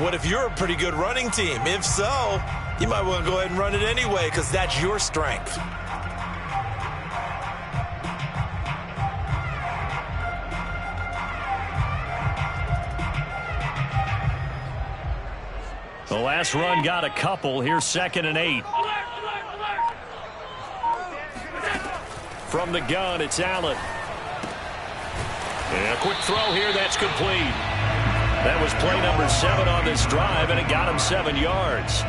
What if you're a pretty good running team? If so, you might want to go ahead and run it anyway because that's your strength. The last run got a couple. Here's 2nd and 8. From the gun, it's Allen. And a quick throw here, that's complete. That was play number 7 on this drive, and it got him 7 yards.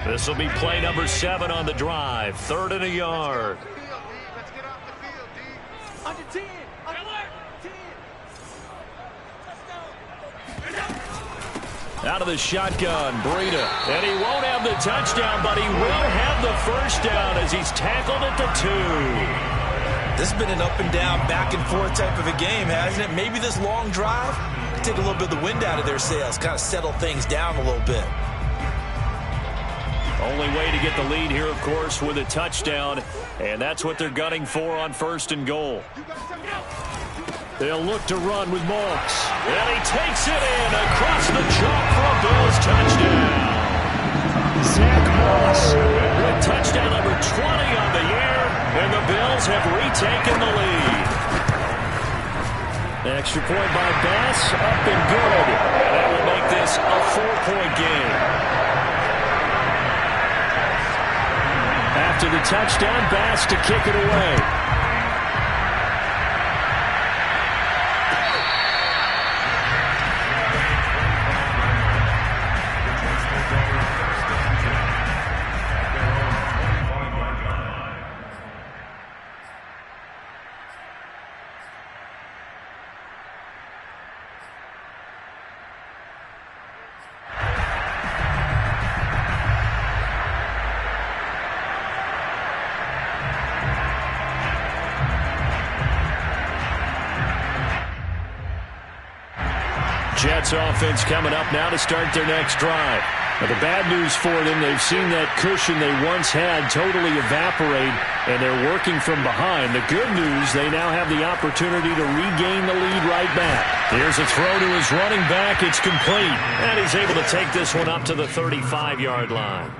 This will be play number 7 on the drive. 3rd and a yard. Let's get off the field, D. Under 10. Out of the shotgun, Breida. And he won't have the touchdown, but he will have the 1st down as he's tackled at the 2. This has been an up and down, back and forth type of a game, hasn't it? Maybe this long drive could take a little bit of the wind out of their sails, kind of settle things down a little bit. Only way to get the lead here, of course, with a touchdown. And that's what they're gunning for on 1st and goal. They'll look to run with Moss. And he takes it in across the chalk for a Bills touchdown. Zach Moss with touchdown number 20 on the year, and the Bills have retaken the lead. Extra point by Bass, up and good. And that will make this a 4-point game. After the touchdown, Bass to kick it away. Jets offense coming up now to start their next drive. Now, the bad news for them, they've seen that cushion they once had totally evaporate, and they're working from behind. The good news, they now have the opportunity to regain the lead right back. Here's a throw to his running back. It's complete. And he's able to take this one up to the 35-yard line.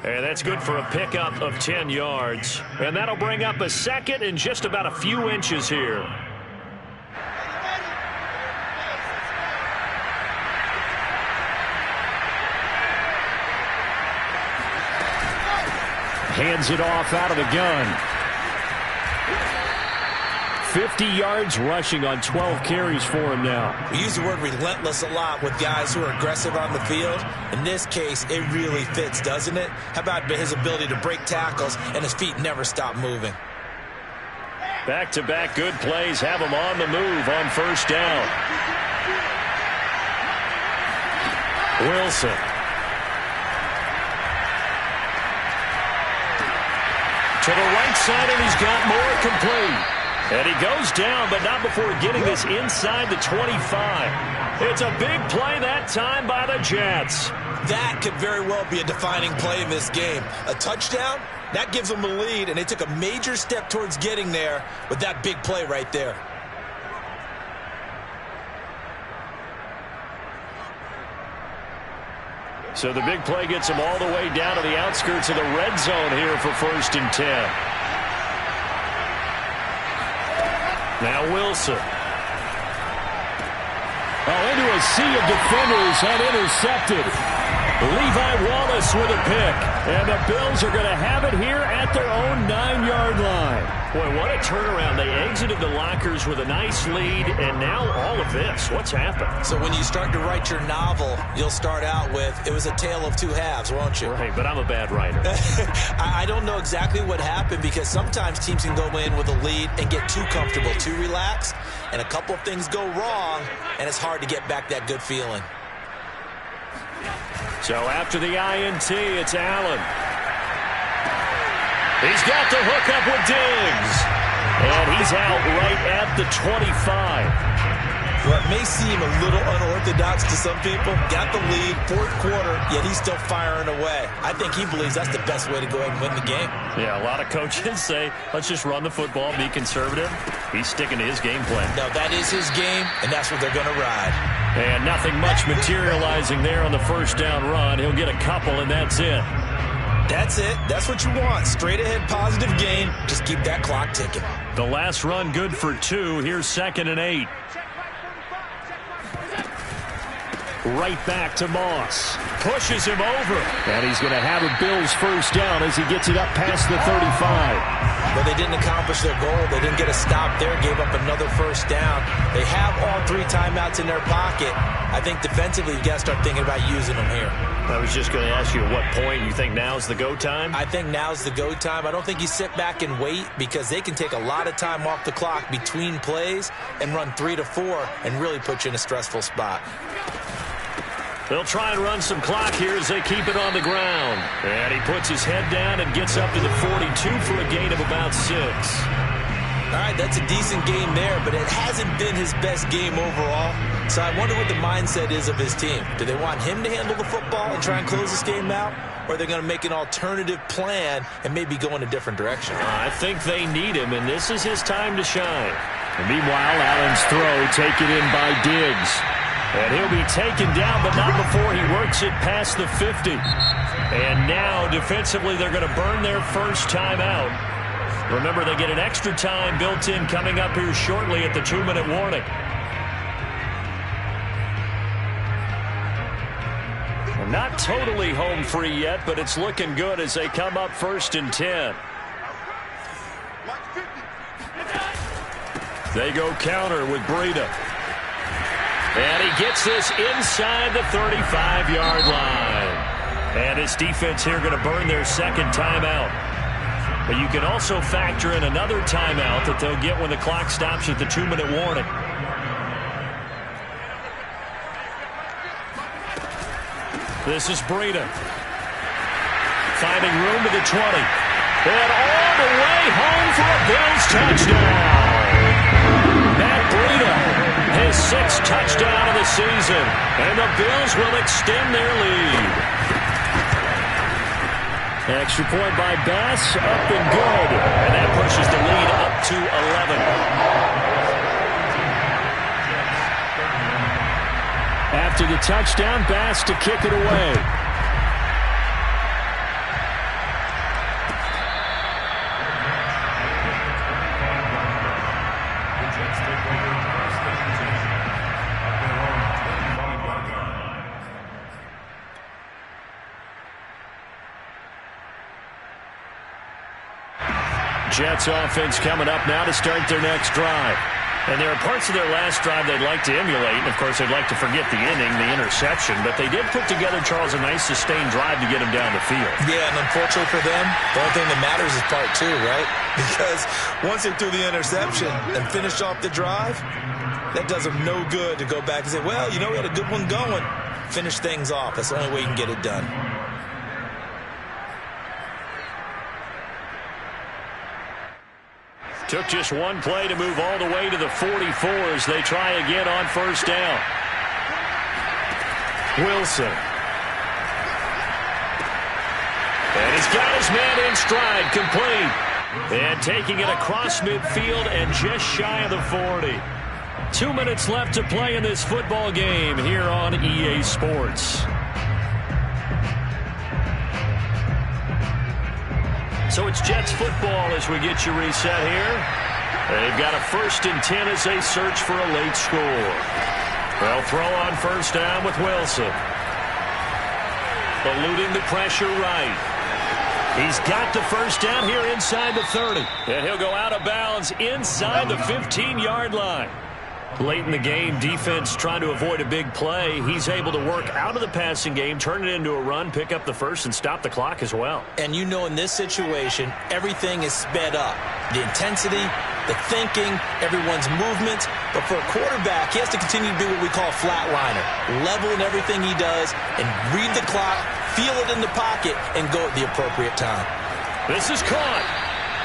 And that's good for a pickup of 10 yards. And that'll bring up a second and just about a few inches here. Hands it off out of the gun. 50 yards rushing on 12 carries for him now. We use the word relentless a lot with guys who are aggressive on the field. In this case, it really fits, doesn't it? How about his ability to break tackles and his feet never stop moving? Back-to-back good plays have him on the move on first down. Wilson. To the right side, and he's got more complete. And he goes down, but not before getting this inside the 25. It's a big play that time by the Jets. That could very well be a defining play in this game. A touchdown, that gives them a lead, and they took a major step towards getting there with that big play right there. So the big play gets him all the way down to the outskirts of the red zone here for 1st and 10. Now Wilson. Into a sea of defenders and intercepted. Levi Wallace with a pick. And the Bills are going to have it here at their own 9-yard line. Boy, what a turnaround. They exited the lockers with a nice lead, and now all of this. What's happened? So when you start to write your novel, you'll start out with, it was a tale of two halves, won't you? Right, but I'm a bad writer. I don't know exactly what happened, because sometimes teams can go in with a lead and get too comfortable, too relaxed, and a couple of things go wrong, and it's hard to get back that good feeling. So after the INT, it's Allen. He's got the hookup with Diggs. And he's out right at the 25. Well, it may seem a little unorthodox to some people. Got the lead, 4th quarter, yet he's still firing away. I think he believes that's the best way to go ahead and win the game. Yeah, a lot of coaches say, let's just run the football, be conservative. He's sticking to his game plan. No, that is his game, and that's what they're going to ride. And nothing much materializing there on the first down run. He'll get a couple, and that's it. That's it. That's what you want. Straight ahead, positive game. Just keep that clock ticking. The last run good for 2. Here's 2nd and 8. Right back to Moss. Pushes him over. And he's going to have a Bills first down as he gets it up past the 35. But they didn't accomplish their goal. They didn't get a stop there. Gave up another first down. They have all 3 timeouts in their pocket. I think defensively you've got to start thinking about using them here. I was just going to ask you at what point you think now's the go time? I think now's the go time. I don't think you sit back and wait, because they can take a lot of time off the clock between plays and run 3 to 4 and really put you in a stressful spot. They'll try and run some clock here as they keep it on the ground. And he puts his head down and gets up to the 42 for a gain of about 6. All right, that's a decent game there, but it hasn't been his best game overall. So I wonder what the mindset is of his team. Do they want him to handle the football and try and close this game out? Or are they going to make an alternative plan and maybe go in a different direction? I think they need him, and this is his time to shine. And meanwhile, Allen's throw taken in by Diggs. And he'll be taken down, but not before he works it past the 50. And now, defensively, they're going to burn their first timeout. Remember, they get an extra time built in coming up here shortly at the 2-minute warning. Not totally home free yet, but it's looking good as they come up 1st and 10. They go counter with Breida. And he gets this inside the 35-yard line. And his defense here going to burn their second timeout. But you can also factor in another timeout that they'll get when the clock stops at the 2-minute warning. This is Breida. Finding room to the 20. And all the way home for a Bills touchdown. Matt Breida, his 6th touchdown of the season. And the Bills will extend their lead. Extra point by Bass, up and good. And that pushes the lead up to 11. After the touchdown, Bass to kick it away. Jets offense coming up now to start their next drive. And there are parts of their last drive they'd like to emulate. And, of course, they'd like to forget the inning, the interception. But they did put together, Charles, a nice sustained drive to get him down the field. Yeah, and unfortunately for them, the only thing that matters is part 2, right? Because once they threw the interception and finished off the drive, that does them no good to go back and say, well, you know, we had a good one going. Finish things off. That's the only way you can get it done. Took just one play to move all the way to the 44 as they try again on 1st down. Wilson. And he's got his man in stride, complete. And taking it across midfield and just shy of the 40. 2 minutes left to play in this football game here on EA Sports. So it's Jets football as we get you reset here. They've got a 1st and 10 as they search for a late score. They'll throw on 1st down with Wilson. Eluding the pressure right. He's got the 1st down here inside the 30. And he'll go out of bounds inside the 15-yard line. Late in the game, defense trying to avoid a big play. He's able to work out of the passing game, turn it into a run, pick up the 1st, and stop the clock as well. And you know in this situation, everything is sped up. The intensity, the thinking, everyone's movements. But for a quarterback, he has to continue to do what we call a flatliner. Level in everything he does and read the clock, feel it in the pocket, and go at the appropriate time. This is caught.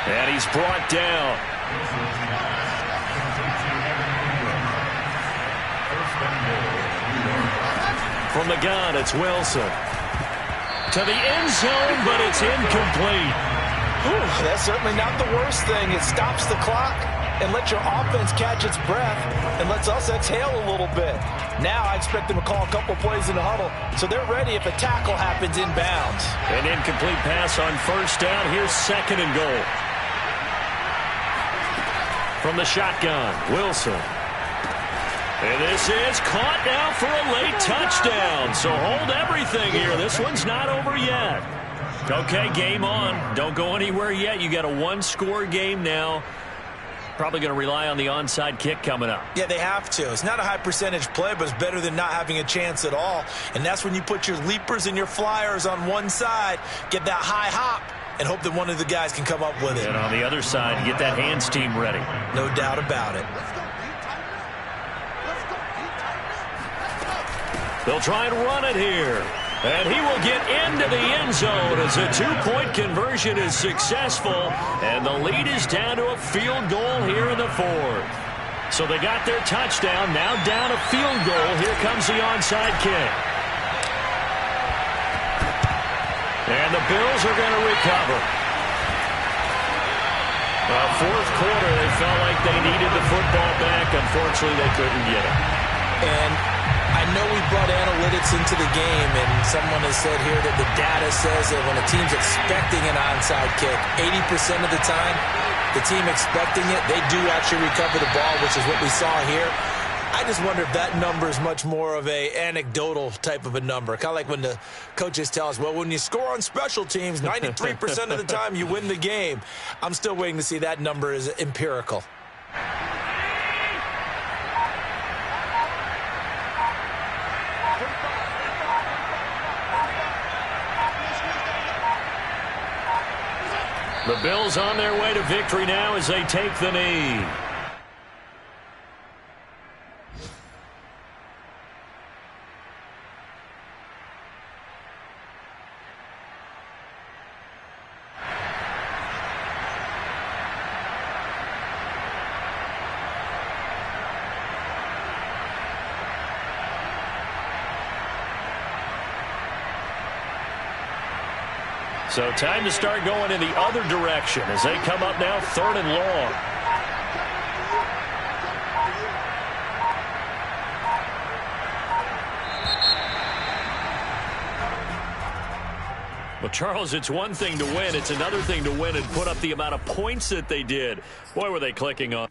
And he's brought down. From the gun, it's Wilson. To the end zone, but it's incomplete. Ooh, that's certainly not the worst thing. It stops the clock and lets your offense catch its breath and lets us exhale a little bit. Now I expect them to call a couple plays in the huddle, so they're ready if a tackle happens inbounds. An incomplete pass on 1st down. Here's 2nd and goal. From the shotgun, Wilson. And this is caught now for a late touchdown. So hold everything here. This one's not over yet. Okay, game on. Don't go anywhere yet. You got a 1-score game now. Probably going to rely on the onside kick coming up. Yeah, they have to. It's not a high percentage play, but it's better than not having a chance at all. And that's when you put your leapers and your flyers on one side, get that high hop, and hope that one of the guys can come up with it. And on the other side, get that hands team ready. No doubt about it. They'll try and run it here. And he will get into the end zone as a 2-point conversion is successful. And the lead is down to a field goal here in the 4th. So they got their touchdown. Now down a field goal. Here comes the onside kick. And the Bills are going to recover. Fourth quarter, they felt like they needed the football back. Unfortunately, they couldn't get it. And I know we brought analytics into the game, and someone has said here that the data says that when a team's expecting an onside kick, 80% of the time, the team expecting it, they do actually recover the ball, which is what we saw here. I just wonder if that number is much more of a anecdotal type of a number. Kind of like when the coaches tell us, well, when you score on special teams, 93% of the time you win the game. I'm still waiting to see that number is empirical. The Bills on their way to victory now as they take the knee. So time to start going in the other direction as they come up now 3rd and long. Well, Charles, it's one thing to win. It's another thing to win and put up the amount of points that they did. Boy, were they clicking on.